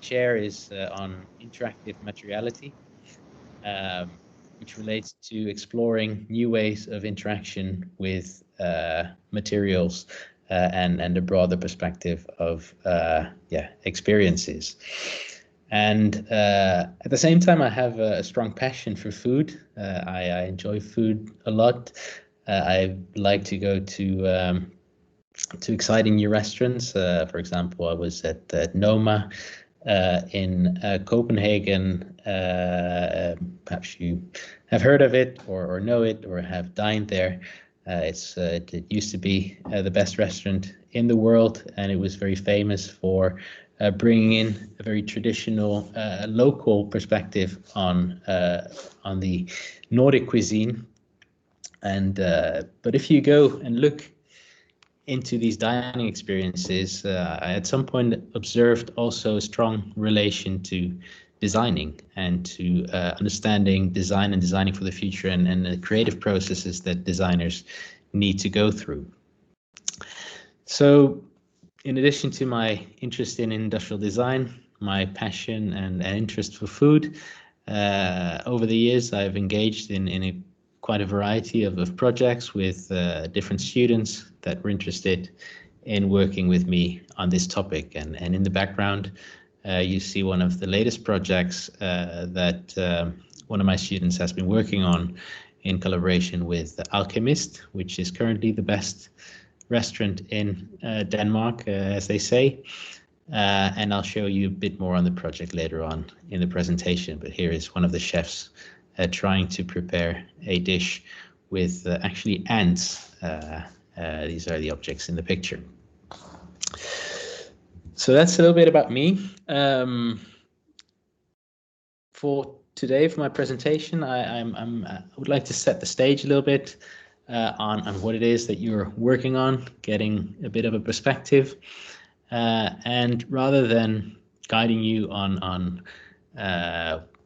share is on interactive materiality, which relates to exploring new ways of interaction with materials and a broader perspective of experiences. And at the same time, I have a strong passion for food. I enjoy food a lot. I like to go to exciting new restaurants. For example, I was at Noma in Copenhagen. Perhaps you have heard of it or know it or have dined there. It used to be the best restaurant in the world, and it was very famous for bringing in a very traditional local perspective on the Nordic cuisine. And but if you go and look into these dining experiences, I at some point observed also a strong relation to designing and to understanding design and designing for the future and the creative processes that designers need to go through. So in addition to my interest in industrial design, my passion and interest for food, over the years I've engaged in quite a variety of projects with different students that were interested in working with me on this topic. And in the background, you see one of the latest projects that one of my students has been working on in collaboration with Alchemist, which is currently the best restaurant in Denmark, as they say. And I'll show you a bit more on the project later on in the presentation. But here is one of the chefs trying to prepare a dish with actually ants. These are the objects in the picture. So that's a little bit about me. For today, for my presentation, I would like to set the stage a little bit on what it is that you're working on, getting a bit of a perspective. And rather than guiding you on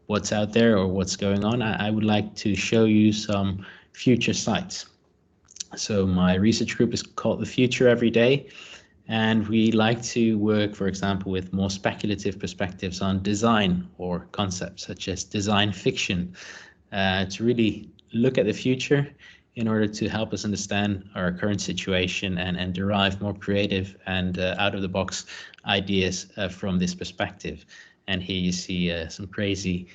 what's out there or what's going on, I would like to show you some future sites. So my research group is called The Future Every Day, and we like to work, for example, with more speculative perspectives on design or concepts such as design fiction, to really look at the future in order to help us understand our current situation and derive more creative and out-of-the-box ideas from this perspective. And here you see some crazy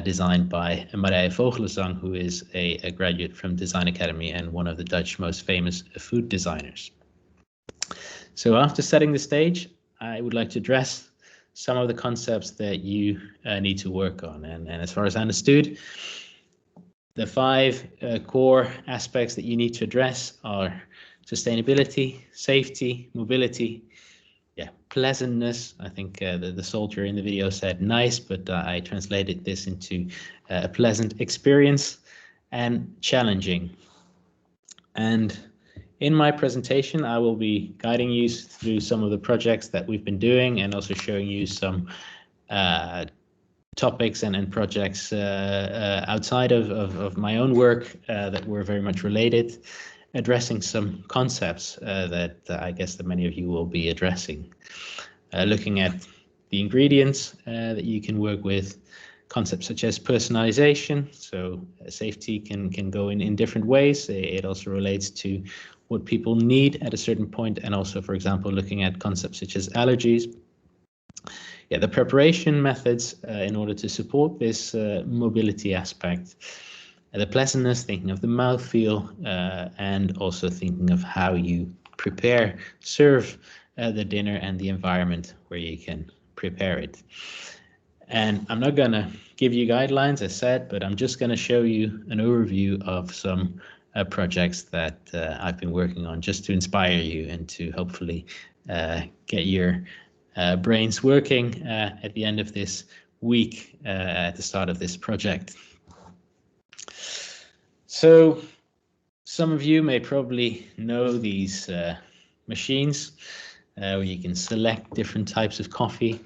design by Marije Vogelenzang, who is a graduate from Design Academy and one of the Dutch most famous food designers. So after setting the stage, I would like to address some of the concepts that you need to work on. And as far as I understood, the 5 core aspects that you need to address are sustainability, safety, mobility, pleasantness. I think the soldier in the video said nice, but I translated this into a pleasant experience, and challenging. And in my presentation, I will be guiding you through some of the projects that we've been doing and also showing you some topics and projects outside of my own work that were very much related, addressing some concepts that I guess that many of you will be addressing. Looking at the ingredients that you can work with, concepts such as personalization. So safety can go in different ways. It also relates to what people need at a certain point, and also, for example, looking at concepts such as allergies. The preparation methods in order to support this mobility aspect. The pleasantness, thinking of the mouthfeel, and also thinking of how you serve the dinner and the environment where you can prepare it. And I'm not going to give you guidelines, as said, but I'm just going to show you an overview of some projects that I've been working on, just to inspire you and to hopefully get your brains working at the end of this week, at the start of this project. So some of you may probably know these machines where you can select different types of coffee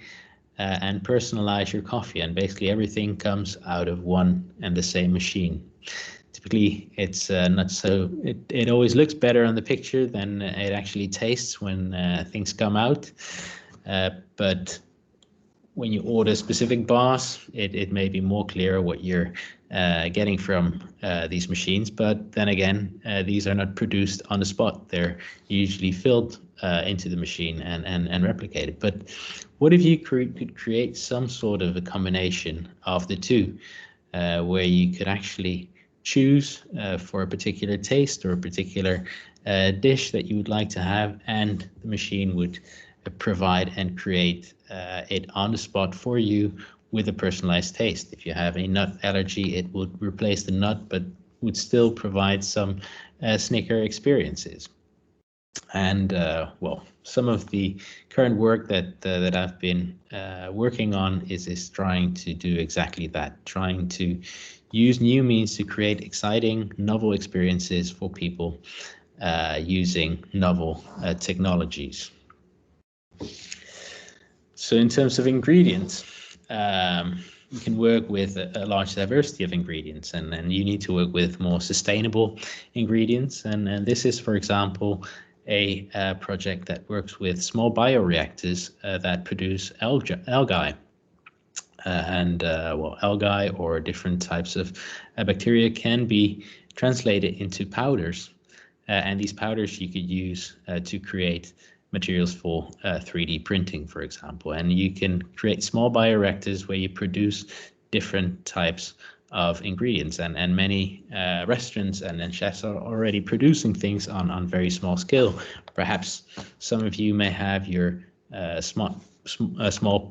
and personalize your coffee, and basically everything comes out of one and the same machine. Typically, it's not so. It always looks better on the picture than it actually tastes when things come out. But when you order specific bars, it may be more clear what you're getting from these machines. But then again, these are not produced on the spot. They're usually filled into the machine and replicated. But what if you could create some sort of a combination of the two, where you could actually choose for a particular taste or a particular dish that you would like to have, and the machine would provide and create it on the spot for you with a personalized taste. If you have a nut allergy, it would replace the nut, but would still provide some Snicker experiences. And well, some of the current work that I've been working on is trying to do exactly that, trying to use new means to create exciting, novel experiences for people using novel technologies. So in terms of ingredients, you can work with a large diversity of ingredients, and you need to work with more sustainable ingredients. And this is, for example, a project that works with small bioreactors that produce algae. Well, algae or different types of bacteria can be translated into powders. And these powders you could use to create materials for 3D printing, for example. And you can create small bioreactors where you produce different types of ingredients. And many restaurants and chefs are already producing things on very small scale. Perhaps some of you may have your small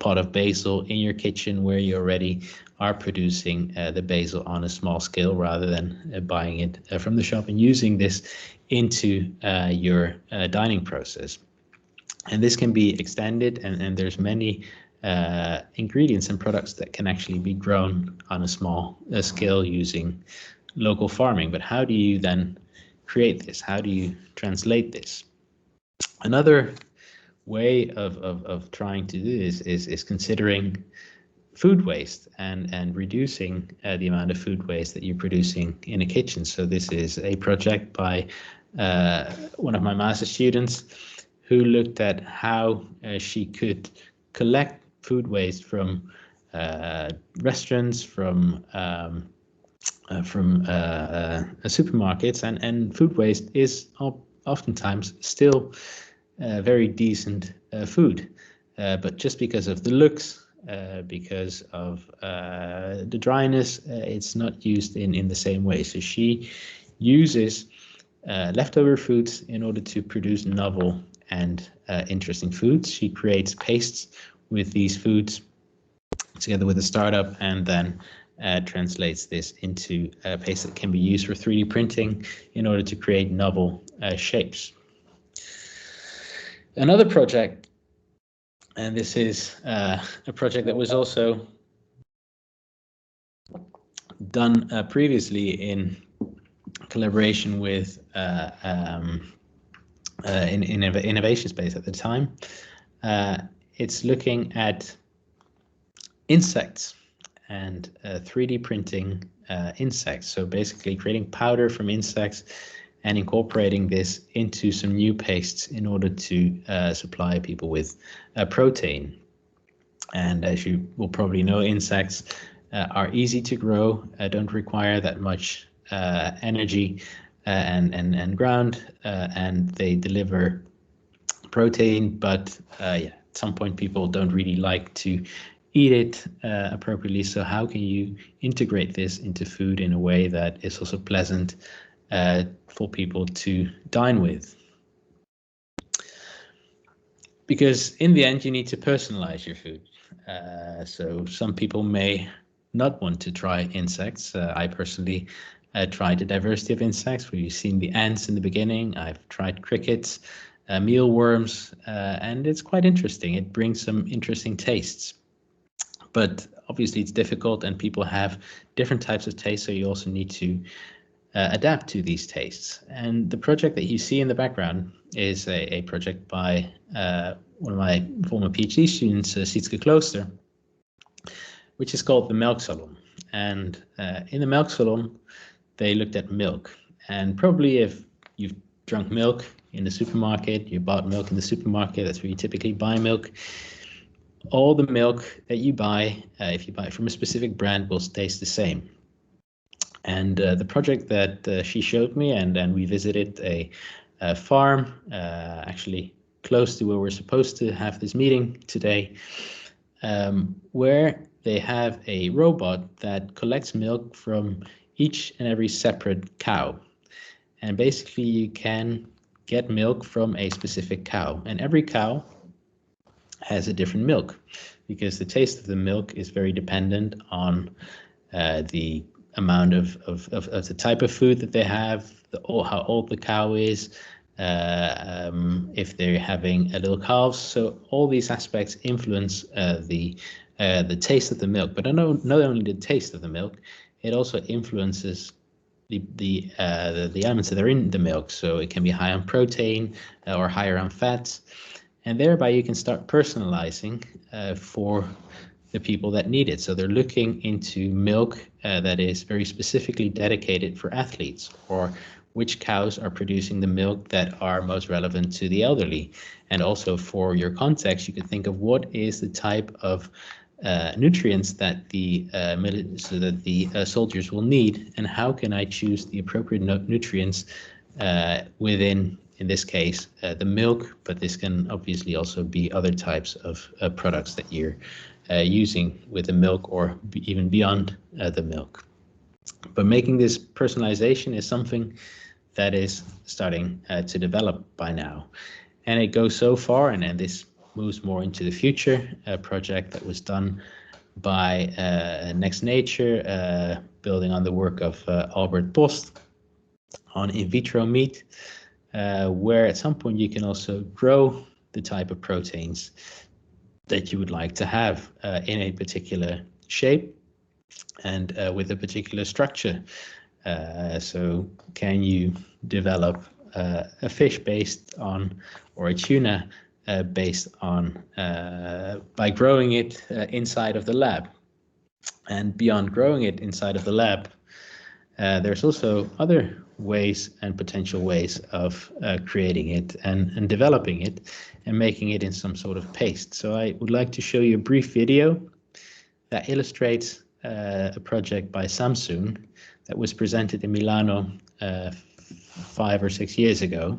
pot of basil in your kitchen where you already are producing the basil on a small scale, rather than buying it from the shop and using this into your dining process. And this can be extended, and there's many ingredients and products that can actually be grown on a small scale using local farming. But how do you then create this? How do you translate this? Another way of trying to do this is considering food waste and reducing the amount of food waste that you're producing in a kitchen. So this is a project by one of my master students, who looked at how she could collect food waste from restaurants, from supermarkets, and food waste is oftentimes still very decent food, but just because of the looks, because of the dryness, it's not used in the same way. So she uses leftover foods in order to produce novel and interesting foods. She creates pastes with these foods together with a startup, and then translates this into a paste that can be used for 3D printing in order to create novel shapes. Another project, and this is a project that was also done previously in collaboration with in innovation space at the time. It's looking at insects and 3D printing insects. So basically creating powder from insects and incorporating this into some new pastes in order to supply people with protein. And as you will probably know, insects are easy to grow, don't require that much energy and ground, and they deliver protein, but yeah, at some point people don't really like to eat it appropriately. So how can you integrate this into food in a way that is also pleasant for people to dine with? Because in the end, you need to personalize your food. So some people may not want to try insects. I personally tried a diversity of insects. We've seen the ants in the beginning. I've tried crickets, mealworms, and it's quite interesting. It brings some interesting tastes. But obviously it's difficult, and people have different types of tastes, so you also need to adapt to these tastes. And the project that you see in the background is a project by one of my former PhD students, Sietske Klooster, which is called the Milk Salon. And in the Milk Salon, they looked at milk. And probably if you've drunk milk in the supermarket, you bought milk in the supermarket, that's where you typically buy milk. all the milk that you buy, if you buy it from a specific brand, will taste the same. And the project that she showed me, and we visited a farm actually close to where we're supposed to have this meeting today, where they have a robot that collects milk from each and every separate cow. And basically you can get milk from a specific cow, and every cow has a different milk, because the taste of the milk is very dependent on the amount of the type of food that they have, how old the cow is, if they're having a little calves. So all these aspects influence the taste of the milk. But not only the taste of the milk, it also influences the elements that are in the milk. So it can be high on protein or higher on fats, and thereby you can start personalizing for the people that need it. So they're looking into milk that is very specifically dedicated for athletes, or which cows are producing the milk that are most relevant to the elderly. And also for your context, you could think of what is the type of nutrients that the soldiers will need, and how can I choose the appropriate nutrients within, in this case, the milk, but this can obviously also be other types of products that you're using with the milk, or even beyond the milk. But making this personalization is something that is starting to develop by now. And it goes so far, and this moves more into the future, a project that was done by Next Nature, building on the work of Albert Post on in vitro meat, where at some point you can also grow the type of proteins that you would like to have in a particular shape and with a particular structure. So can you develop a fish based on, or a tuna based on, by growing it inside of the lab? And beyond growing it inside of the lab, there's also other ways and potential ways of creating it and developing it and making it in some sort of paste. So I would like to show you a brief video that illustrates a project by Samsung that was presented in Milano 5 or 6 years ago.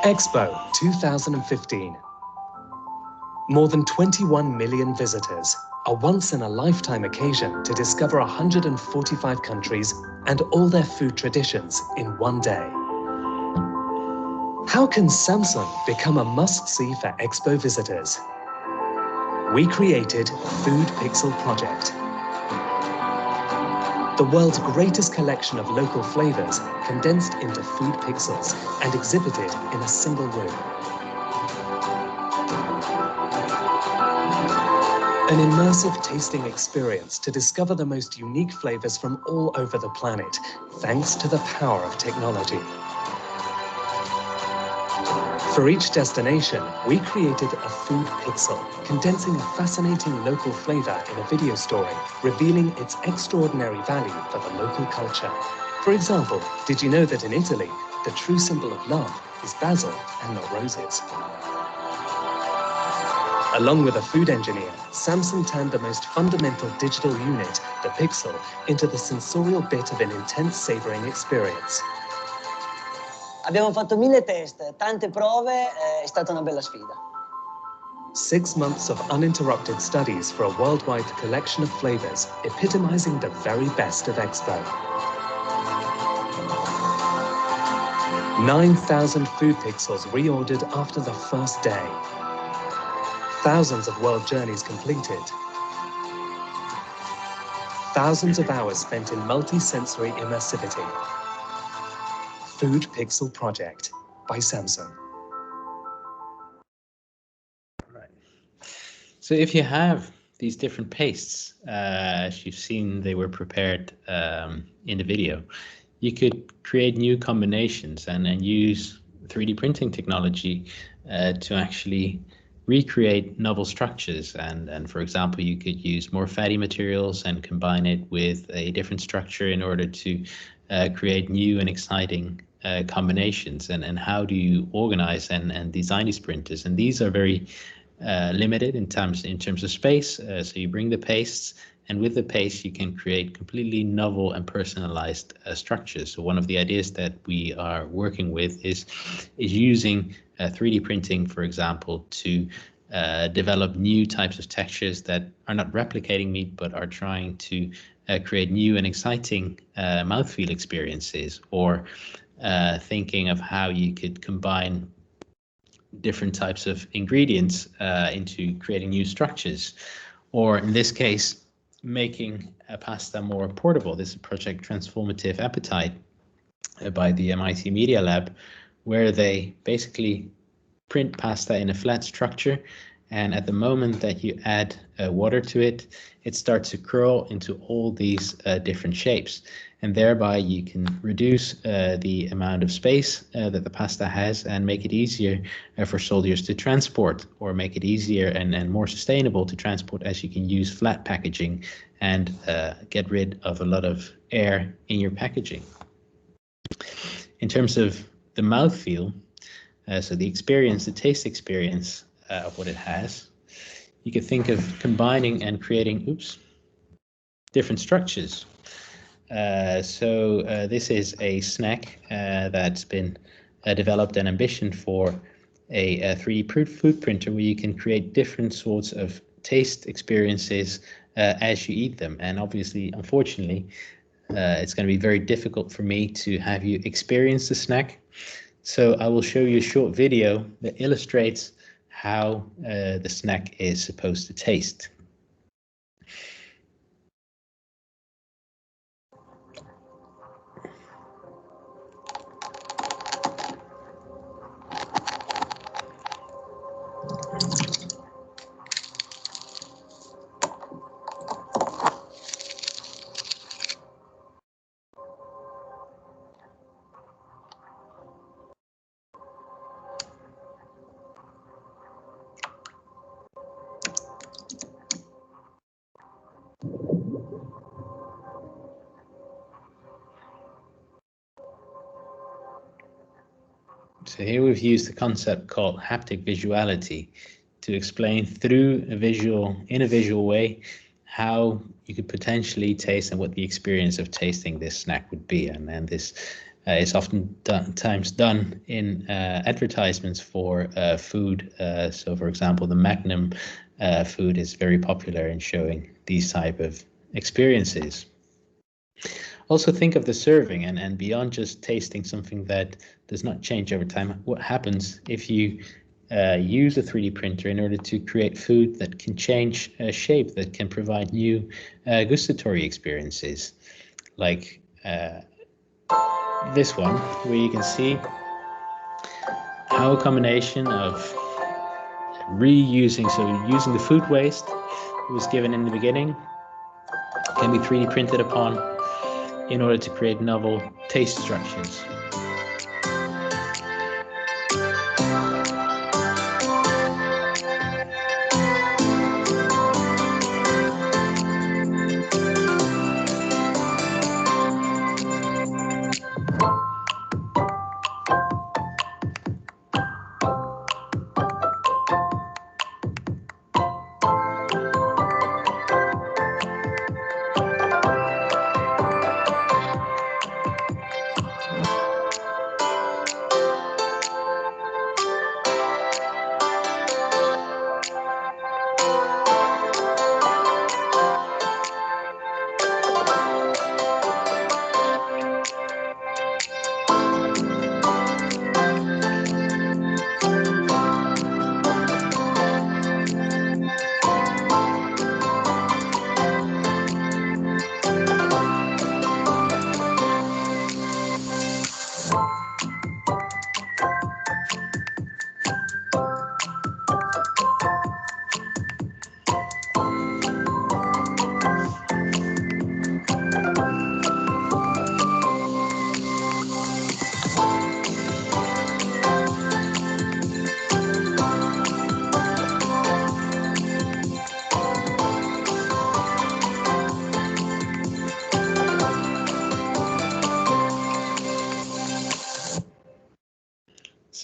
Expo 2015. More than 21 million visitors, a once-in-a-lifetime occasion to discover 145 countries and all their food traditions in one day. How can Samsung become a must-see for Expo visitors? We created Food Pixel Project, the world's greatest collection of local flavors condensed into food pixels and exhibited in a single room. An immersive tasting experience to discover the most unique flavors from all over the planet, thanks to the power of technology. For each destination, we created a food pixel, condensing a fascinating local flavor in a video story, revealing its extraordinary value for the local culture. For example, did you know that in Italy, the true symbol of love is basil and not roses? Along with a food engineer, Samsung turned the most fundamental digital unit, the pixel, into the sensorial bit of an intense savoring experience. Abbiamo fatto 1000 test, tante prove, è stata una bella sfida. 6 months of uninterrupted studies for a worldwide collection of flavors, epitomizing the very best of Expo. 9,000 food pixels reordered after the first day. Thousands of world journeys completed. Thousands of hours spent in multi-sensory immersivity. Food Pixel Project by Samsung. Right. So if you have these different pastes, as you've seen, they were prepared in the video, you could create new combinations and use 3D printing technology to actually recreate novel structures. And for example, you could use more fatty materials and combine it with a different structure in order to create new and exciting combinations, and how do you organize and design these printers. And these are very limited in terms of space. So you bring the pastes, and with the paste you can create completely novel and personalized structures. So one of the ideas that we are working with is using 3D printing, for example, to develop new types of textures that are not replicating meat, but are trying to create new and exciting mouthfeel experiences, or thinking of how you could combine different types of ingredients into creating new structures, or in this case, making a pasta more portable. This is Project Transformative Appetite by the MIT Media Lab, where they basically print pasta in a flat structure, and at the moment that you add water to it, it starts to curl into all these different shapes, and thereby you can reduce the amount of space that the pasta has, and make it easier for soldiers to transport, or make it easier and more sustainable to transport, as you can use flat packaging and get rid of a lot of air in your packaging. In terms of the mouthfeel, so the experience, the taste experience of what it has, you could think of combining and creating, different structures. This is a snack that's been developed and ambitioned for a 3D food printer, where you can create different sorts of taste experiences as you eat them. And obviously, unfortunately, it's going to be very difficult for me to have you experience the snack. So I will show you a short video that illustrates how the snack is supposed to taste. So here we've used a concept called haptic visuality to explain through a visual way how you could potentially taste and what the experience of tasting this snack would be. And then this is often done in advertisements for food. So for example, the Magnum food is very popular in showing these type of experiences. Also think of the serving, and beyond just tasting something that does not change over time. What happens if you use a 3D printer in order to create food that can change shape, that can provide new gustatory experiences, like this one, where you can see how a combination of reusing, so using the food waste that was given in the beginning, can be 3D printed upon in order to create novel taste structures.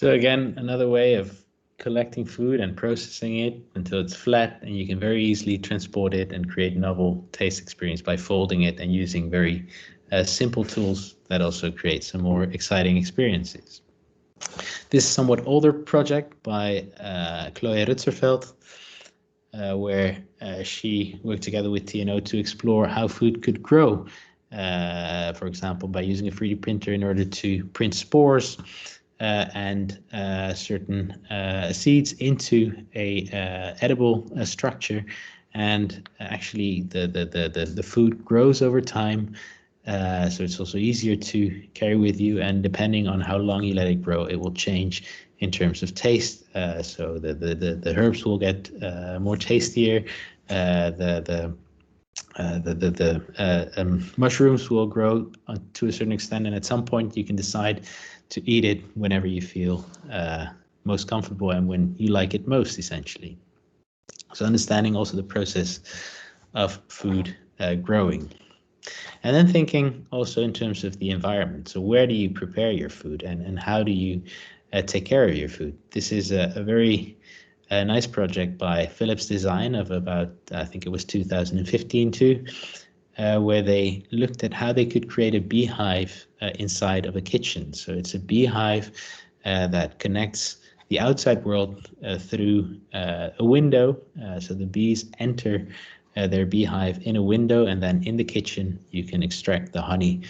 So again, another way of collecting food and processing it until it's flat, and you can very easily transport it and create novel taste experience by folding it and using very simple tools that also create some more exciting experiences. This is a somewhat older project by Chloe Rutzerveld, where she worked together with TNO to explore how food could grow, for example, by using a 3D printer in order to print spores and certain seeds into a edible structure, and actually the food grows over time. So it's also easier to carry with you, and depending on how long you let it grow, it will change in terms of taste. So the herbs will get more tastier. The mushrooms will grow to a certain extent, and at some point you can decide to eat it whenever you feel most comfortable and when you like it most, essentially. So understanding also the process of food growing. And then thinking also in terms of the environment. So where do you prepare your food, and how do you take care of your food? This is a very nice project by Philips Design of about, I think it was 2015 too, where they looked at how they could create a beehive inside of a kitchen. So it's a beehive that connects the outside world through a window. So the bees enter their beehive in a window, and then in the kitchen you can extract the honey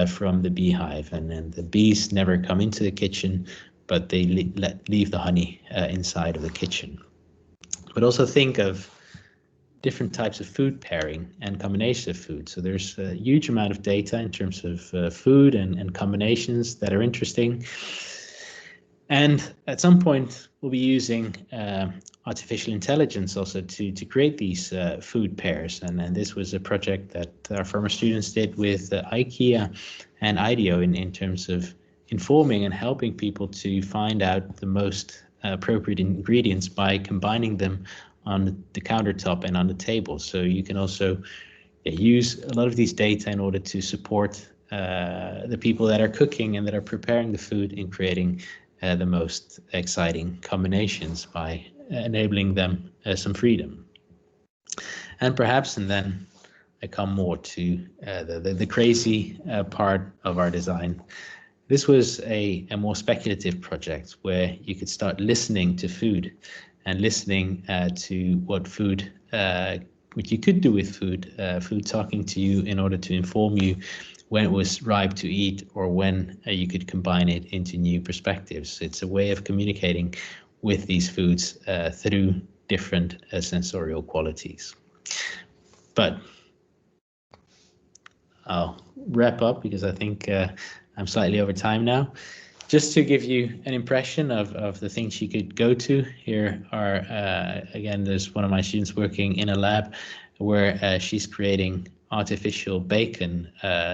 from the beehive, and then the bees never come into the kitchen, but they leave the honey inside of the kitchen. But also think of different types of food pairing and combination of food. So there's a huge amount of data in terms of food and combinations that are interesting. And at some point, we'll be using artificial intelligence also to create these food pairs. And this was a project that our former students did with IKEA and IDEO in terms of informing and helping people to find out the most appropriate ingredients by combining them on the countertop and on the table. So you can also use a lot of these data in order to support the people that are cooking and that are preparing the food in creating the most exciting combinations by enabling them some freedom. And perhaps, and then I come more to the crazy part of our design. This was a more speculative project where you could start listening to food and listening to what food, what you could do with food, food talking to you in order to inform you when it was ripe to eat, or when you could combine it into new perspectives. It's a way of communicating with these foods through different sensorial qualities. But I'll wrap up because I think I'm slightly over time now. Just to give you an impression of the things you could go to, here are, again, there's one of my students working in a lab where she's creating artificial bacon,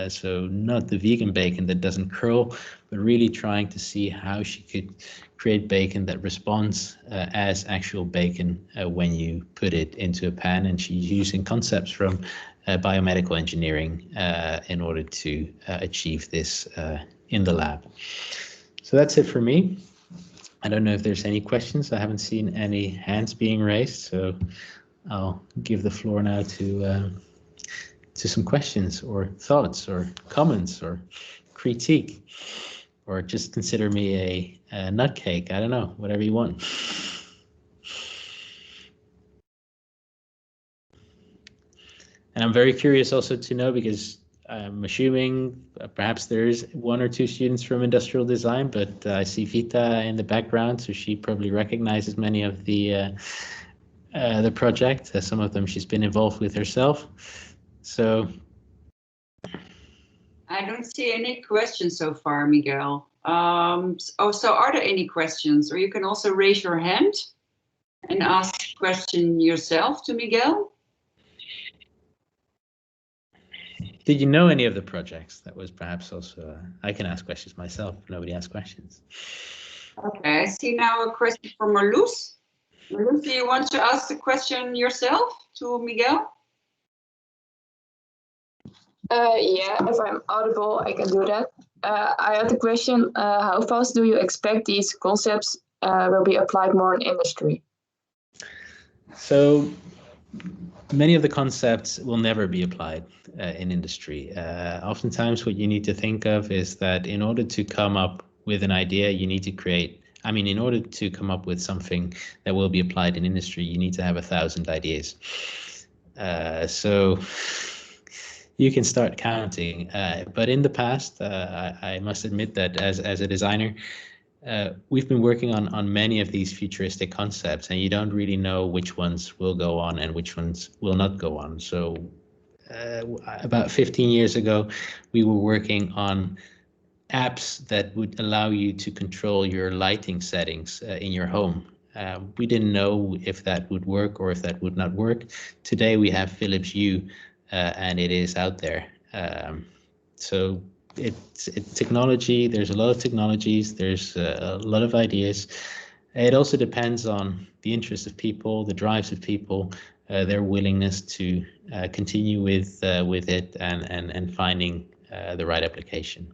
so not the vegan bacon that doesn't curl, but really trying to see how she could create bacon that responds as actual bacon when you put it into a pan. And she's using concepts from biomedical engineering in order to achieve this in the lab. So that's it for me. I don't know if there's any questions. I haven't seen any hands being raised, so I'll give the floor now to some questions or thoughts or comments or critique, or just consider me a nutcake. I don't know, whatever you want. And I'm very curious also to know, because I'm assuming perhaps there's one or two students from industrial design, but I see Vita in the background, so she probably recognizes many of the project. Some of them she's been involved with herself. So I don't see any questions so far, Miguel. So are there any questions? Or you can also raise your hand and ask a question yourself to Miguel. Did you know any of the projects? That was perhaps also, I can ask questions myself if nobody asks questions. Okay, I see now a question from Marloes. Marloes, do you want to ask the question yourself to Miguel? Yeah, if I'm audible, I can do that. I had a question. How fast do you expect these concepts will be applied more in industry? So many of the concepts will never be applied in industry. Oftentimes what you need to think of is that in order to come up with an idea, you need to create, I mean, in order to come up with something that will be applied in industry, you need to have 1,000 ideas. So you can start counting, but in the past, I must admit that as a designer, we've been working on many of these futuristic concepts, and you don't really know which ones will go on and which ones will not go on. So about 15 years ago, we were working on apps that would allow you to control your lighting settings in your home. We didn't know if that would work or if that would not work. Today we have Philips Hue, and it is out there. So it's technology. There's a lot of technologies. There's a lot of ideas. It also depends on the interests of people, the drives of people, their willingness to continue with it and finding the right application.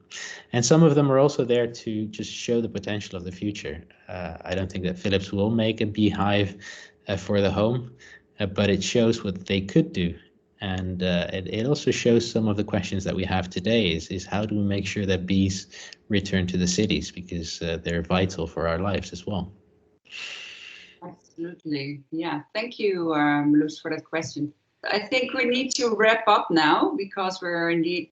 And some of them are also there to just show the potential of the future. I don't think that Philips will make a beehive for the home, but it shows what they could do. And it also shows some of the questions that we have today is how do we make sure that bees return to the cities, because they're vital for our lives as well. Absolutely. Yeah. Thank you, Luz, for that question. I think we need to wrap up now because we're indeed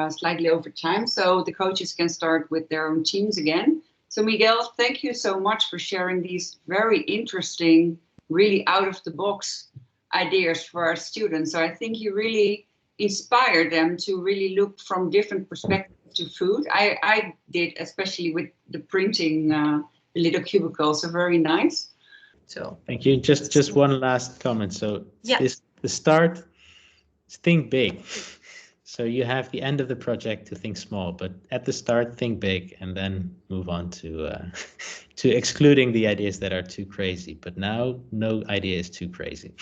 slightly over time, so the coaches can start with their own teams again. So Miguel, thank you so much for sharing these very interesting, really out of the box ideas for our students. So I think you really inspired them to really look from different perspectives to food. I did, especially with the printing, the little cubicles, so very nice. So thank you. Just one last comment. So yeah, the start, think big. So you have the end of the project to think small, but at the start, think big, and then move on to to excluding the ideas that are too crazy. But now, no idea is too crazy.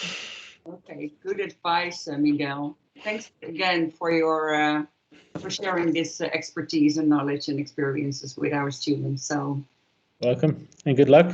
Okay, good advice, Miguel. Thanks again for your for sharing this expertise and knowledge and experiences with our students. So, welcome and good luck.